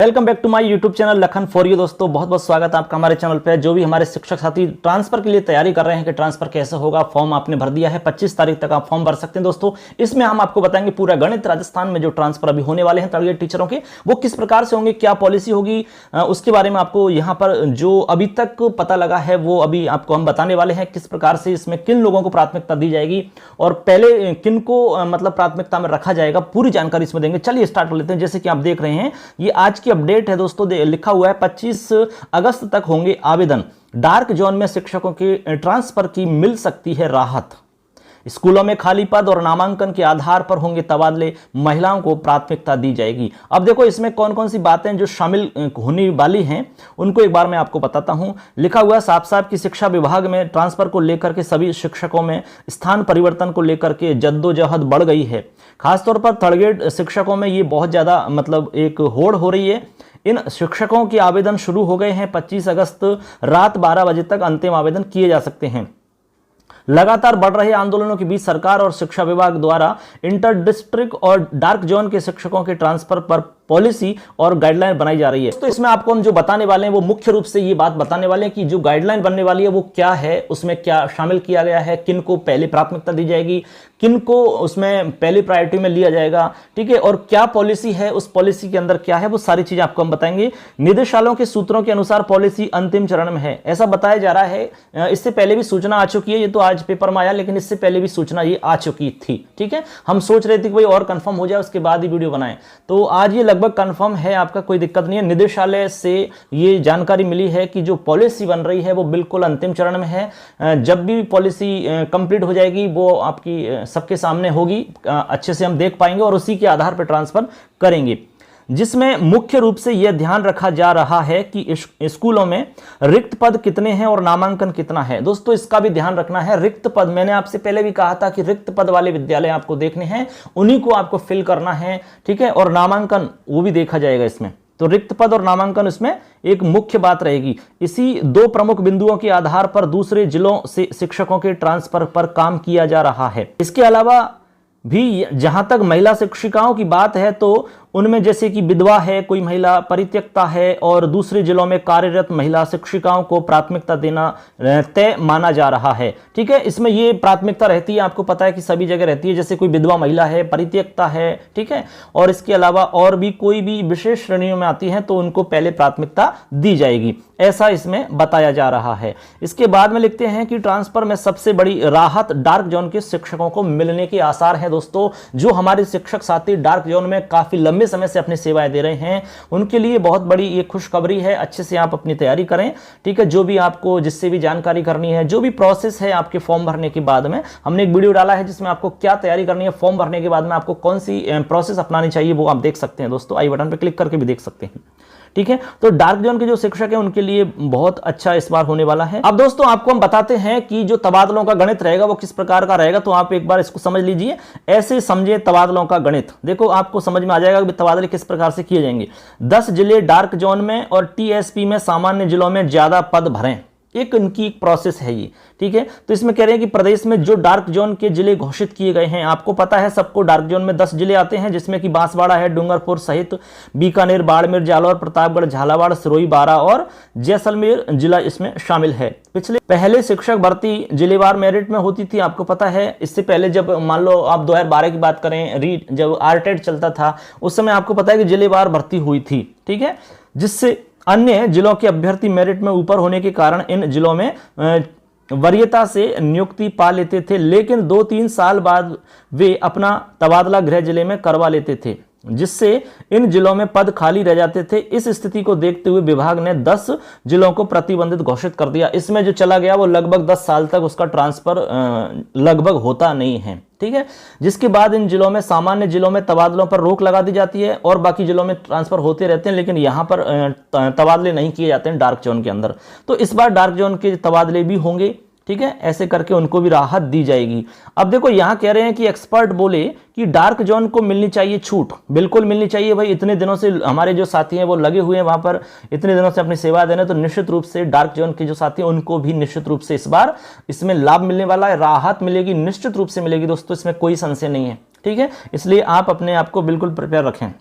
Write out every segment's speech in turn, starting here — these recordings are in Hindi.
Welcome back to my YouTube channel Lakhan for you. दोस्तों बहुत बहुत स्वागत है आपका हमारे चैनल पे। जो भी हमारे शिक्षक साथी ट्रांसफर के लिए तैयारी कर रहे हैं कि ट्रांसफर कैसे होगा, फॉर्म आपने भर दिया है, 25 तारीख तक आप फॉर्म भर सकते हैं। दोस्तों इसमें हम आपको बताएंगे पूरा गणित राजस्थान में जो ट्रांसफर अभी होने वाले हैं टारगेट टीचरों के, वो किस प्रकार से होंगे, क्या पॉलिसी होगी, उसके बारे में आपको यहाँ पर जो अभी तक पता लगा है वो अभी आपको हम बताने वाले हैं। किस प्रकार से इसमें किन लोगों को प्राथमिकता दी जाएगी और पहले किन को मतलब प्राथमिकता में रखा जाएगा, पूरी जानकारी इसमें देंगे। चलिए स्टार्ट कर लेते हैं। जैसे कि आप देख रहे हैं ये आज की अपडेट है दोस्तों, लिखा हुआ है 25 अगस्त तक होंगे आवेदन। डार्क जोन में शिक्षकों के ट्रांसफर की मिल सकती है राहत। स्कूलों में खाली पद और नामांकन के आधार पर होंगे तबादले, महिलाओं को प्राथमिकता दी जाएगी। अब देखो इसमें कौन कौन सी बातें जो शामिल होने वाली हैं उनको एक बार मैं आपको बताता हूं। लिखा हुआ साफ साफ कि शिक्षा विभाग में ट्रांसफर को लेकर के सभी शिक्षकों में स्थान परिवर्तन को लेकर के जद्दोजहद बढ़ गई है। खासतौर पर थर्ड ग्रेड शिक्षकों में ये बहुत ज्यादा मतलब एक होड़ हो रही है। इन शिक्षकों के आवेदन शुरू हो गए हैं। 25 अगस्त रात 12 बजे तक अंतिम आवेदन किए जा सकते हैं। लगातार बढ़ रहे आंदोलनों के बीच सरकार और शिक्षा विभाग द्वारा इंटर डिस्ट्रिक्ट और डार्क जोन के शिक्षकों के ट्रांसफर पर पॉलिसी और गाइडलाइन बनाई जा रही है। तो इसमें आपको हम जो बताने वाले हैं वो मुख्य रूप से ये बात बताने वाले हैं कि जो गाइडलाइन बनने वाली है वो क्या है, उसमें क्या शामिल किया गया है, किन को पहले प्राथमिकता दी जाएगी, किन को उसमें पहली प्रायोरिटी में लिया जाएगा, ठीक है, और क्या पॉलिसी है, उस पॉलिसी के अंदर क्या है, वो सारी चीजें आपको हम बताएंगे। निदेशालयों के सूत्रों के अनुसार पॉलिसी अंतिम चरण में है, ऐसा बताया जा रहा है। इससे पहले भी सूचना आ चुकी है, ये तो आज पेपर में आया, लेकिन इससे पहले भी सूचना ये आ चुकी थी, ठीक है। हम सोच रहे थे कि भाई और कंफर्म हो जाए उसके बाद ही वीडियो बनाएं, तो आज ये लगभग कंफर्म है, आपका कोई दिक्कत नहीं है। निदेशालय से ये जानकारी मिली है कि जो पॉलिसी बन रही है वो बिल्कुल अंतिम चरण में है। जब भी पॉलिसी कंप्लीट हो जाएगी वो आपकी सबके सामने होगी, अच्छे से हम देख पाएंगे और उसी के आधार पर ट्रांसफर करेंगे, जिसमें मुख्य रूप से यह ध्यान रखा जा रहा है कि स्कूलों में रिक्त पद कितने हैं और नामांकन कितना है। दोस्तों इसका भी ध्यान रखना है। रिक्त पद, मैंने आपसे पहले भी कहा था कि रिक्त पद वाले विद्यालय आपको देखने हैं, उन्हीं को आपको फिल करना है, ठीक है, और नामांकन वो भी देखा जाएगा इसमें। तो रिक्त पद और नामांकन इसमें एक मुख्य बात रहेगी। इसी दो प्रमुख बिंदुओं के आधार पर दूसरे जिलों से शिक्षकों के ट्रांसफर पर काम किया जा रहा है। इसके अलावा भी जहां तक महिला शिक्षिकाओं की बात है तो उनमें जैसे कि विधवा है, कोई महिला परित्यक्ता है और दूसरे जिलों में कार्यरत महिला शिक्षिकाओं को प्राथमिकता देना तय माना जा रहा है, ठीक है। इसमें ये प्राथमिकता रहती है, आपको पता है कि सभी जगह रहती है, जैसे कोई विधवा महिला है, परित्यक्ता है, ठीक है, और इसके अलावा और भी कोई भी विशेष श्रेणियों में आती है तो उनको पहले प्राथमिकता दी जाएगी, ऐसा इसमें बताया जा रहा है। इसके बाद में लिखते हैं कि ट्रांसफर में सबसे बड़ी राहत डार्क जोन के शिक्षकों को मिलने के आसार हैं। दोस्तों जो हमारे शिक्षक साथी डार्क जोन में काफी लंबे समय से अपनी सेवाएं दे रहे हैं उनके लिए बहुत बड़ी ये खुशखबरी है। अच्छे से आप अपनी तैयारी करें, ठीक है। जो भी आपको जिससे भी जानकारी करनी है, जो भी प्रोसेस है आपके फॉर्म भरने के बाद में, हमने एक वीडियो डाला है जिसमें आपको क्या तैयारी करनी है, फॉर्म भरने के बाद में आपको कौन सी प्रोसेस अपनानी चाहिए, वो आप देख सकते हैं दोस्तों। आई बटन पर क्लिक करके भी देख सकते हैं, ठीक है। तो डार्क जोन के जो शिक्षक हैं उनके लिए बहुत अच्छा इस बार होने वाला है। अब दोस्तों आपको हम बताते हैं कि जो तबादलों का गणित रहेगा वो किस प्रकार का रहेगा, तो आप एक बार इसको समझ लीजिए। ऐसे समझे तबादलों का गणित, देखो आपको समझ में आ जाएगा कि तबादले किस प्रकार से किए जाएंगे। 10 जिले डार्क जोन में और टीएसपी में सामान्य जिलों में ज्यादा पद भरें, एक उनकी एक प्रोसेस है ये, ठीक है। तो इसमें कह रहे हैं कि प्रदेश में जो डार्क जोन के जिले घोषित किए गए हैं, आपको पता है सबको, डार्क जोन में 10 जिले आते हैं, जिसमें कि बांसवाड़ा है, डूंगरपुर सहित बीकानेर, बाड़मेर, जालौर, प्रतापगढ़, झालावाड़, सिरोही, बारां और जैसलमेर जिला इसमें शामिल है। पहले शिक्षक भर्ती जिलेवार मेरिट में होती थी, आपको पता है। इससे पहले जब मान लो आप 2012 की बात करें, जब आरटेड चलता था उस समय आपको पता है कि जिलेवार भर्ती हुई थी, ठीक है, जिससे अन्य जिलों के अभ्यर्थी मेरिट में ऊपर होने के कारण इन जिलों में वरीयता से नियुक्ति पा लेते थे, लेकिन 2-3 साल बाद वे अपना तबादला गृह जिले में करवा लेते थे, जिससे इन जिलों में पद खाली रह जाते थे। इस स्थिति को देखते हुए विभाग ने 10 जिलों को प्रतिबंधित घोषित कर दिया। इसमें जो चला गया वो लगभग 10 साल तक उसका ट्रांसफर लगभग होता नहीं है, ठीक है। जिसके बाद इन जिलों में, सामान्य जिलों में तबादलों पर रोक लगा दी जाती है और बाकी जिलों में ट्रांसफर होते रहते हैं, लेकिन यहां पर तबादले नहीं किए जाते हैं डार्क जोन के अंदर। तो इस बार डार्क जोन के तबादले भी होंगे, ठीक है, ऐसे करके उनको भी राहत दी जाएगी। अब देखो यहां कह रहे हैं कि एक्सपर्ट बोले कि डार्क जोन को मिलनी चाहिए छूट, बिल्कुल मिलनी चाहिए भाई। इतने दिनों से हमारे जो साथी हैं वो लगे हुए हैं वहां पर, इतने दिनों से अपनी सेवा दे रहे हैं, तो निश्चित रूप से डार्क जोन के जो साथी हैं उनको भी निश्चित रूप से इस बार इसमें लाभ मिलने वाला है, राहत मिलेगी, निश्चित रूप से मिलेगी दोस्तों, इसमें कोई संशय नहीं है, ठीक है। इसलिए आप अपने आप को बिल्कुल प्रिपेयर रखें।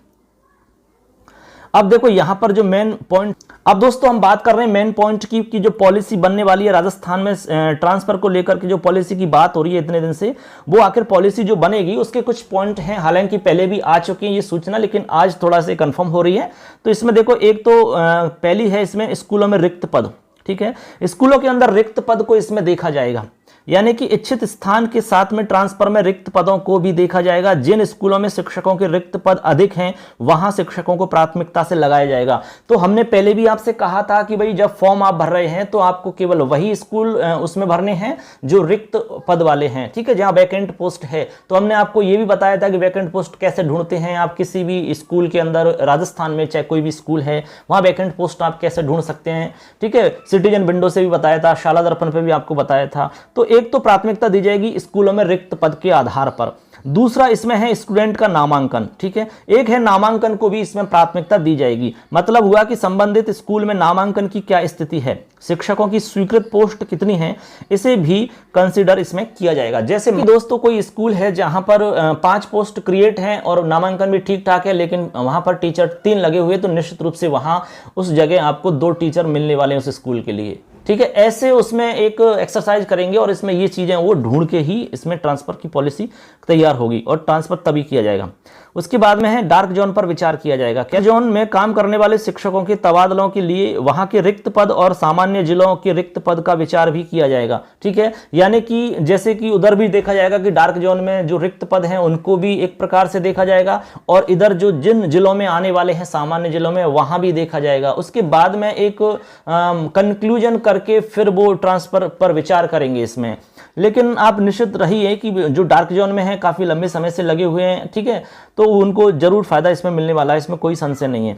अब देखो यहां पर जो मेन पॉइंट, अब दोस्तों हम बात कर रहे हैं मेन पॉइंट की कि जो पॉलिसी बनने वाली है राजस्थान में ट्रांसफर को लेकर के जो पॉलिसी की बात हो रही है इतने दिन से, वो आखिर पॉलिसी जो बनेगी उसके कुछ पॉइंट हैं, हालांकि पहले भी आ चुकी है ये सूचना, लेकिन आज थोड़ा से कंफर्म हो रही है। तो इसमें देखो एक तो पहली है इसमें स्कूलों में रिक्त पद, ठीक है, स्कूलों के अंदर रिक्त पद को इसमें देखा जाएगा, यानी कि इच्छित स्थान के साथ में ट्रांसफर में रिक्त पदों को भी देखा जाएगा। जिन स्कूलों में शिक्षकों के रिक्त पद अधिक हैं वहां शिक्षकों को प्राथमिकता से लगाया जाएगा। तो हमने पहले भी आपसे कहा था कि भाई जब फॉर्म आप भर रहे हैं तो आपको केवल वही स्कूल उसमें भरने हैं जो रिक्त पद वाले हैं, ठीक है, जहां वैकेंट पोस्ट है। तो हमने आपको यह भी बताया था कि वैकेंट पोस्ट कैसे ढूंढते हैं। आप किसी भी स्कूल के अंदर राजस्थान में चाहे कोई भी स्कूल है वहां वैकेंट पोस्ट आप कैसे ढूंढ सकते हैं, ठीक है, सिटीजन विंडो से भी बताया था, शाला दर्पण पे भी आपको बताया था। तो एक तो प्राथमिकता दी जाएगी स्कूलों में रिक्त पद के आधार पर। दूसरा इसमें है स्टूडेंट का नामांकन, ठीक है, एक है नामांकन को भी इसमें प्राथमिकता दी जाएगी। मतलब हुआ कि संबंधित स्कूल में नामांकन की क्या स्थिति है, शिक्षकों की स्वीकृत पोस्ट कितनी है, इसे भी कंसीडर इसमें किया जाएगा। जैसे कि दोस्तों कोई स्कूल है जहां पर 5 पोस्ट क्रिएट हैं और नामांकन भी ठीक ठाक है, लेकिन वहां पर टीचर 3 लगे हुए, तो निश्चित रूप से वहां उस जगह आपको 2 टीचर मिलने वाले हैं उस स्कूल के लिए, ठीक है। ऐसे उसमें एक एक्सरसाइज करेंगे और इसमें ये चीजें वो ढूंढ के ही इसमें ट्रांसफर की पॉलिसी तैयार होगी और ट्रांसफर तभी किया जाएगा। उसके बाद में है डार्क जोन पर विचार किया जाएगा। क्या जोन में काम करने वाले शिक्षकों के तबादलों के लिए वहां के रिक्त पद और सामान्य जिलों के रिक्त पद का विचार भी किया जाएगा, ठीक है। यानी कि जैसे कि उधर भी देखा जाएगा कि डार्क जोन में जो रिक्त पद हैं उनको भी एक प्रकार से देखा जाएगा, और इधर जो जिन जिलों में आने वाले हैं सामान्य जिलों में वहां भी देखा जाएगा। उसके बाद में एक कंक्लूजन करके फिर वो ट्रांसफर पर विचार करेंगे इसमें। लेकिन आप निश्चित रहिए कि जो डार्क जोन में है काफी लंबे समय से लगे हुए हैं, ठीक है, तो उनको जरूर फायदा इसमें मिलने वाला है, इसमें कोई संशय नहीं है।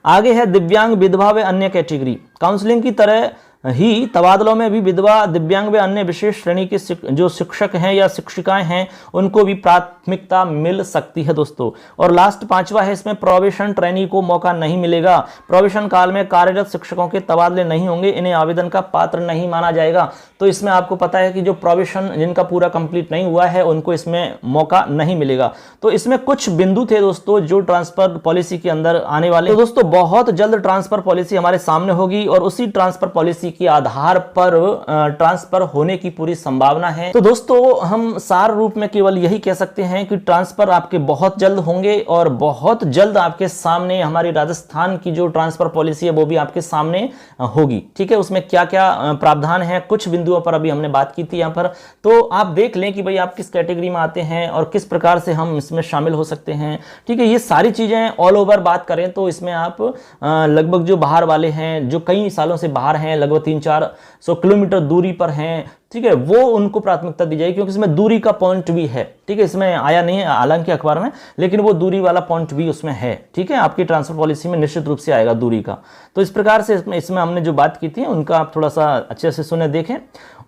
आगे है दिव्यांग, विधवा व अन्य कैटेगरी। काउंसलिंग की तरह ही तबादलों में भी विधवा, दिव्यांग व अन्य विशेष श्रेणी के जो शिक्षक हैं या शिक्षिकाएं हैं उनको भी प्राथमिकता मिल सकती है दोस्तों। और लास्ट 5वां है इसमें प्रोबेशन ट्रेनी को मौका नहीं मिलेगा। प्रोबेशन काल में कार्यरत शिक्षकों के तबादले नहीं होंगे, इन्हें आवेदन का पात्र नहीं माना जाएगा। तो इसमें आपको पता है कि जो प्रोबेशन जिनका पूरा कंप्लीट नहीं हुआ है उनको इसमें मौका नहीं मिलेगा। तो इसमें कुछ बिंदु थे दोस्तों जो ट्रांसफर पॉलिसी के अंदर आने वाले। तो दोस्तों बहुत जल्द ट्रांसफर पॉलिसी हमारे सामने होगी और उसी ट्रांसफर पॉलिसी के आधार पर ट्रांसफर होने की पूरी संभावना है। तो दोस्तों हम सार रूप में केवल यही कह सकते हैं कि ट्रांसफर आपके बहुत जल्द होंगे और बहुत जल्द आपके सामने हमारी राजस्थान की जो ट्रांसफर पॉलिसी है वो भी आपके सामने होगी, ठीक है। उसमें क्या क्या प्रावधान है कुछ बिंदुओं पर अभी हमने बात की थी यहाँ पर, तो आप देख लें कि भाई आप किस कैटेगरी में आते हैं और किस प्रकार से हम इसमें शामिल हो सकते हैं, ठीक है। ये सारी चीजें ऑल ओवर बात करें तो इसमें आप लगभग जो बाहर वाले हैं जो कई सालों से बाहर हैं, लगभग 300-400 किलोमीटर दूरी पर हैं, ठीक है, वो उनको प्राथमिकता दी जाएगी क्योंकि इसमें दूरी का पॉइंट भी है, ठीक है। इसमें आया नहीं है हालांकि अखबार में, लेकिन वो दूरी वाला पॉइंट भी उसमें है, ठीक है। आपकी ट्रांसफर पॉलिसी में निश्चित रूप से आएगा दूरी का। तो इस प्रकार से इसमें हमने जो बात की थी उनका आप थोड़ा सा अच्छे से सुने देखें,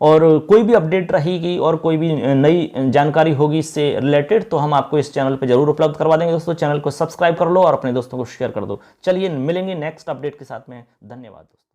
और कोई भी अपडेट रहेगी और कोई भी नई जानकारी होगी इससे रिलेटेड तो हम आपको इस चैनल पर जरूर उपलब्ध करवा देंगे दोस्तों। चैनल को सब्सक्राइब कर लो और अपने दोस्तों को शेयर कर दो। चलिए मिलेंगे नेक्स्ट अपडेट के साथ में। धन्यवाद दोस्तों।